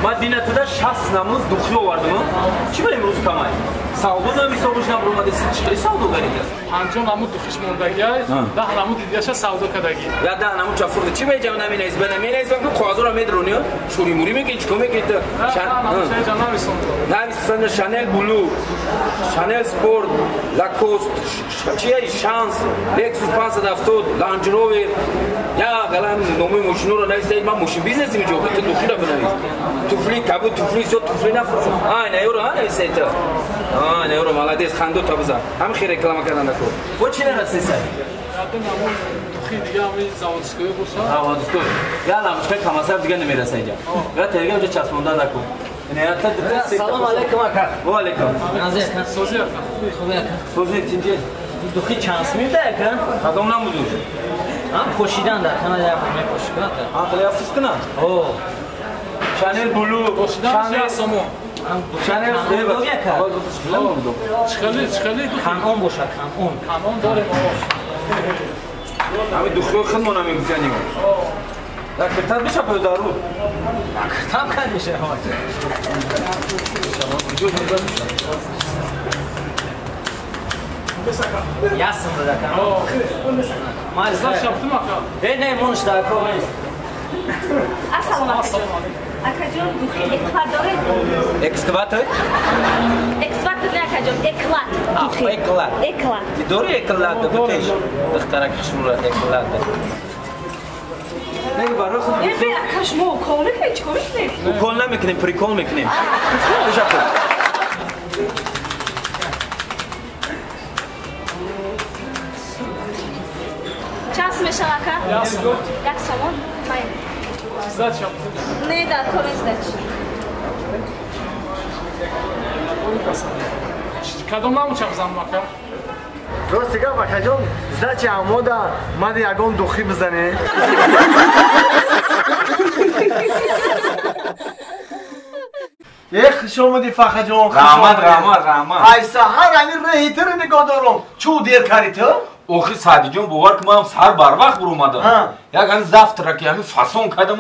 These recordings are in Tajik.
Madinatida 60 namuz duxi ovardim. Chima imroz kamay? Savdo nam hisobisham ro'madi siz chiqari savdogar ekan. 50 namuz duxish mondagi, 10 namuz yasha savdo kadagi. Ya 10 namuz chafurdi. Chima jam naminaysiz? Bana menaysiz ku qozora medroniyo. Shuri muri me kech kome ketdi. Navisanda Chanel Blue, Chanel Sport, Lacoste, chiya Chance, Lexus 570, Land Rover. Ya galan nomi mashino ro navisayid man mashин biznesi mi jo'q etdi duxira binaviz. Tufli kabu tufli so tufli nafrosham. Ayna euro ha navisayid. Ne euro молодец خندو تا بزن هم خیر reklama کردن نکن و چی نرسیسه یادم نمون دخی دیگه همی زاودسکوی بوشن زاودسکوی یا لامشکای کماسر دیگه نمیرسه اینجا یا ترگه اونجا چسبونده نکن سلام علیکم اکر و علیکم نازی اکر سوزی اکر خوبی اکر سوزی تینجه دخی چانس میده اکر خدام نمودور هم پوشیدن در کنه در همه پوشیدن ها خیلی افسوس کنن اوه شانل بلو شانل سامو شانل خوبی اکر چخلی کنون باشه کنون داریم همین دخوی خودمون هم میگذنیم در کتاب بشه پدارو کتاب خیلی میشه یاسم بده کنم مازدا شبتم اکر نه مونش در کومنس السلام علیکم اکاجون دخی اکوادوره اکسکواتور اکسواتور نه اکاجون اکلات دخی اکلات اکلات دوری اکلات بتیش دخترک خشمورا اکلات نه برای خود به اکاش مو کول میکنی چیکار میکنی کول نمیکنیم پریکول میکنیم تشکر چند میشه اکا یاسم یک سامان مای زد شبتم نه در کل استش کدام نمو چپ زنم اکر راست دیگه اکاجون زدچی آماده مد یگان دخی بزنه خوش آمدی فخر جان رحمت ای سحر همین رهیتر نگاه دارم چو دیر کاری تو؟ اوخی سادی جون باور که من سر بر وقت برومدم یکم زفت رکی همین فاسون کردم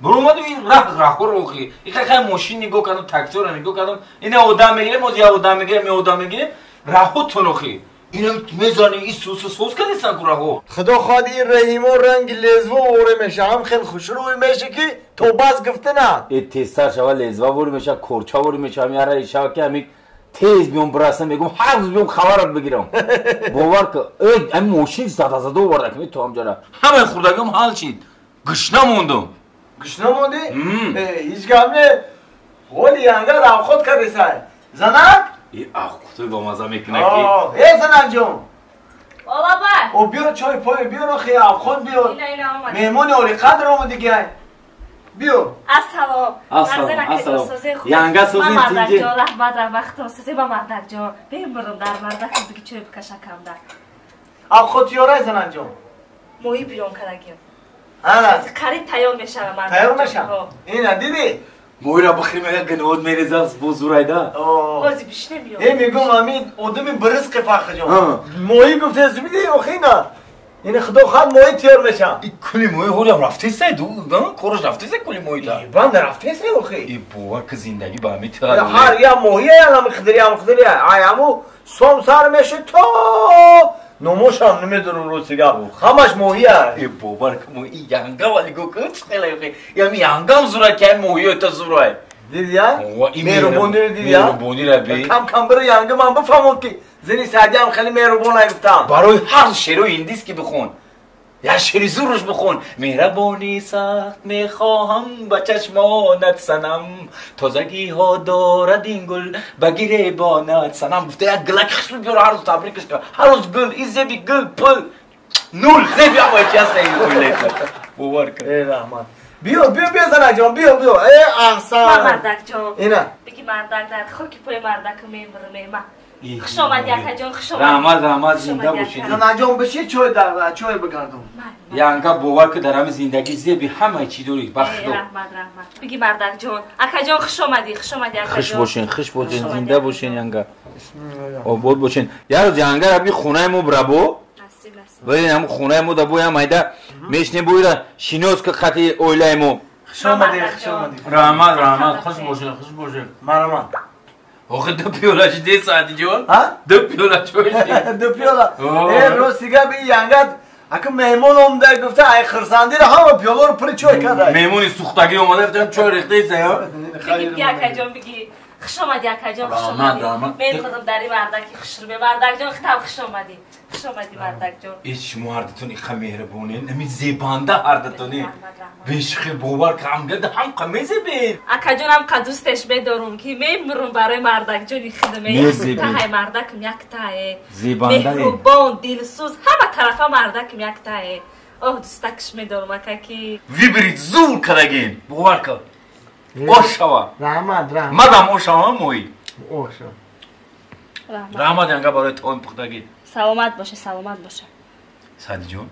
برومدم این راه رو اوخی این خیلی ماشین نگاه کردم تاکسی رو نگاه کردم این آدم میگیره موزی آدم میگیره می آدم میگیره راهو تونخی اینم میزانی این سوس کردیستن که راهو خدا خواد این رحیم و رنگ لزوا اوره میشه هم خیلی خوش روی میشه که تو باز گفته نه این تیستر شوا لزوا وری میشه کورچا وری میشه همین اره ایشا که همین تیز بیام برسم میگم هر روز بیام خبرت بگیرم باور که این ماشین زده ورده که تو هم جانا همه خوردگیم حال چید گشنه موندم گشنه موندی؟ هیچ گمنه ولی یانگه رو خود کردی سر زنک؟ ای خودی با مزه میکنه که ای زنک جون بابا او بیار چای پای بیار آخی خود بیار اینا آمد مهمونی اولی قدر آمدی گه بیار السلام یانگه سوزی تینجه جان رحمت وقت سوزی با مردک جان بیم برم در مردک بگی چوی بکشه کم در خود یاره زنک جون موی بیرون کردگیم انا قریب تیار میشه مردک تیار میشه اینا دیدی مویرا بخیر میگه گنود میریزه بزرایده بازی بیش نمیاد میگم امید آدمی برزق فخر جان موی گفته از میدی آخی نه این خدا خواهد موی تیار میشه این کلی موی هولی هم رفته سه دو کورش رفته سه کلی موی دا بند رفته سه آخی این باور که زندگی با همی تیار هر یا مویه یا مخدری همو سوم سر میشه تا نموش هم نمیدونم رو سیگه همش مویه ای باور که موی این یانگه ولی گو کنچ خیلی اوخی یعنی یانگه هم زورا که مویه تا زورای دیدی یا؟ مهربونی رو دیدی یا؟ مهربونی رو بی کم بره یانگه من بفهمم که زنی سعدی هم خیلی مهربون گفتم برای هر شعر و هندیست که بخون یا شعری زورش بخون مهربانی سخت میخواهم با چشمانت سنم تازگی ها دارد این گل بگیره بانت سنم گفته یک گلک خشل بیار هر روز تبریکش کن هر روز گل این زبی گل پل نول زبی هم چی هست این گل باور کن ای رحمت بیا زنک جان بیا ای احسان مردک جان اینا بگی مردک در خاکی پای مردک میبرم خوش آمدی اکا جان خوش آمدی رحمت زنده باشید زنک جان بشی چای بگردم یانگه باور که در همه زندگی زیبی همه چی داری بخت رحمت بگی مردک جان اکا جان خوش آمدی اکا جان خوش باشین زنده باشین یانگه آباد باشین یارو یانگه ربی خونه مو برابو ولی هم خونه مو دبوی هم ایده میشنه بویره شینوز که خطی اویلای مو رحمت خوش باشه مرحمت آخه 2 پیوله چی ده ساعتی جوان؟ ها؟ 2 پیوله چوشی 2 پیوله آه. روسیگا بی یانگت اگه مهمون اومده گفته ای خرسندی رو همه پیوله رو پر چای کرده مهمونی سوختگی اومده فتن چای ریخته ایسته یا؟ بگی اکا جان بگی خوش آمدی اکا جان خوش رحمت. آمدی من خودم داری مردکی خوش رو به مردک جان خطاب خوش آمدی مردک جان ایچ مردتون ایخه مهربونه نمی زیبانده هردتونی بشخی باور که هم گده هم قمیزه بیر اکا جان هم قدوستش بدارم که میمرم برای مردک جانی خدمه یک تای مردکم یک تای زیبانده مهربان دلسوز همه طرفا مردکم یک تای اوه دوستکش میدارم اکا که وی برید زور کرگین باور که اوشوا رحمت مدام اوشوا موی اوشا رحمت ینگه برای تایم پختگی سلامت باشه سادی جون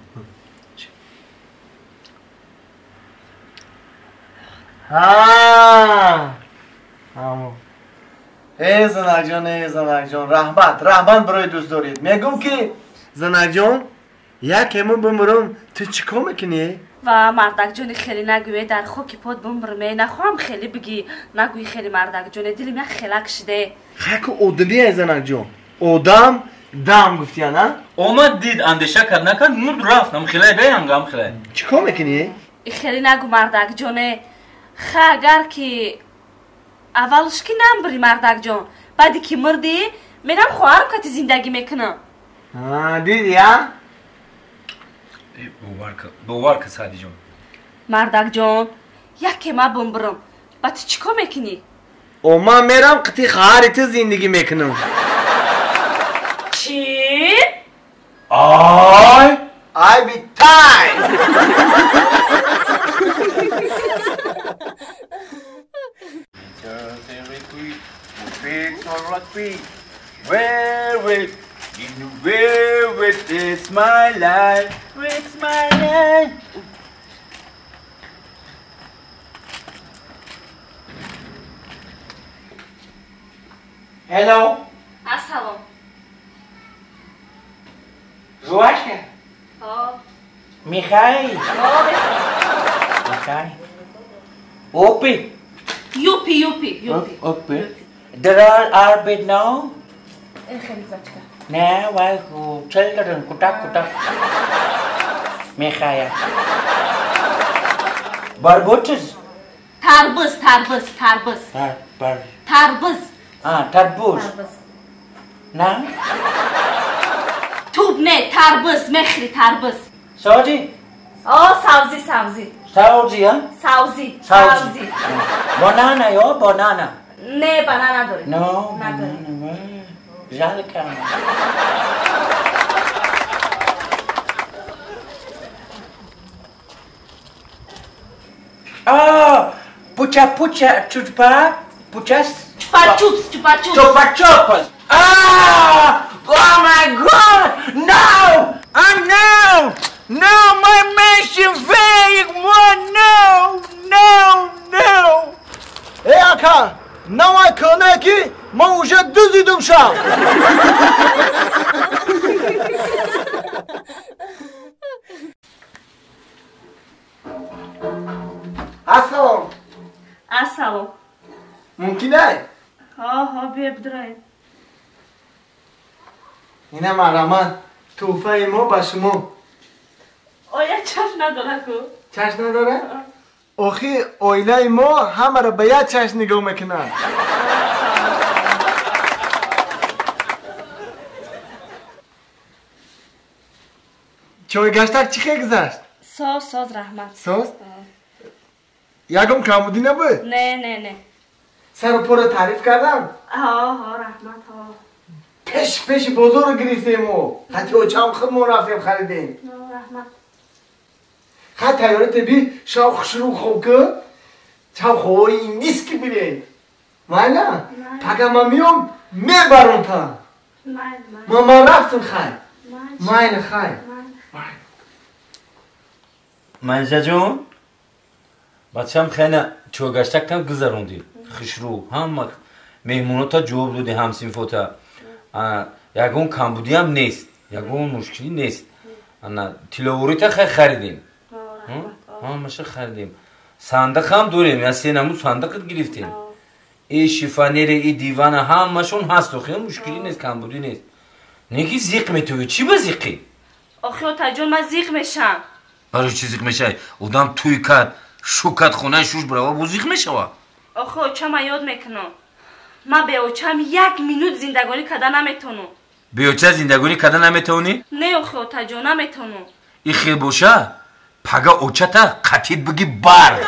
ها همون ای زنک جان رحمت برای دوست دارید میگم که زنک جان یک امو بمرم تو چیکار میکنی؟ و مردک جانی خیلی نگویه در خاکی پاد بمرمه نخواهم خیلی بگی نگویی خیلی مردک جانی دلم یک خلق شده خاک آدمیه زنک جان آدم دم گفتی نه؟ اومد دید اندیشه کرد نکرد مرد رفت هم خیلی بیم گم خیلی چیکار میکنی؟ خیلی نگو مردک جانه اگر که اولش که نمبری مردک جان بعدی که مردی منم خواهرم که زندگی میکنم دیدی ها؟ باور که سادی جون مردک جان یک ما بمبرم بعد چیکار میکنی؟ او من میرم قطی خواهری تو زندگی میکنم چی؟ I be time Where is my life? It's my life. Hello, السلام Жвачка, Михай, Opie, یوپی Opie. They're all arbeit now. خیلی زچکه Now I go children, kutak. Mihaya. Barbotes. تربز Tarbuz. Na? توب نه تربز مخری تربز Saudi? سبزی Saudi, huh? سبزی Banana, yo, banana. نه بنا نداره No, نداره banana. Jalka. Pucha, chupa, puchas. چوپا چوپس Chupa chupas. Oh my God! No! No! My mission failed! No! ای اکا نمای کنه که ما اوشه دوزیدم شم السلام ممکنه؟ ها بیا بدرای اینه مرحمت توفه ما با شما آیا چشم نداره کو چشم نداره؟ آخی آینه ما همه را به یک چشم نگاه میکنن چای گشتک چی خیلی گذشت؟ ساز رحمت ساز؟ یکم کمودی نبود؟ نه سر و پا رو تعریف کردم؟ ها رحمت ها پیش بزرگ گریفتیم و خطی او چم خودمون رفتیم خریدیم رحمت خط تیاره بی شاو شروع خوب که چم خواه این نیست که بیرین نه پاکه من میام میبرم تا من رفتم خواهی من خواهی منجا جون بچه هم خیلی چوگشتک کم گذروندی خشرو هم مهمونو تا جواب دودی همسین فوتا یکون کمبودی هم نیست یکون مشکلی نیست تیلووری تا خیلی خریدیم مشه خریدیم Sandık ham داریم یا سه نمو sandık گرفتیم ای شیفانر ای دیوانه همشون هست و خیلی مشکلی نیست کمبودی نیست نگی زیق میتوی چی با زیقی؟ آخه تا جون من زیق میشم برای چی زیق میشه؟ اودم توی کد شوکت خونه شوش برای بو زیق میشه آخه اوچه من یاد میکنم من به اوچم 1 مینوت زندگانی کده نمیتونم به اوچه زندگانی کده نمیتونی؟ نه آخه تا جون نمیتونم ای خیلی باشه پگه اوچه تا قطید بگی بر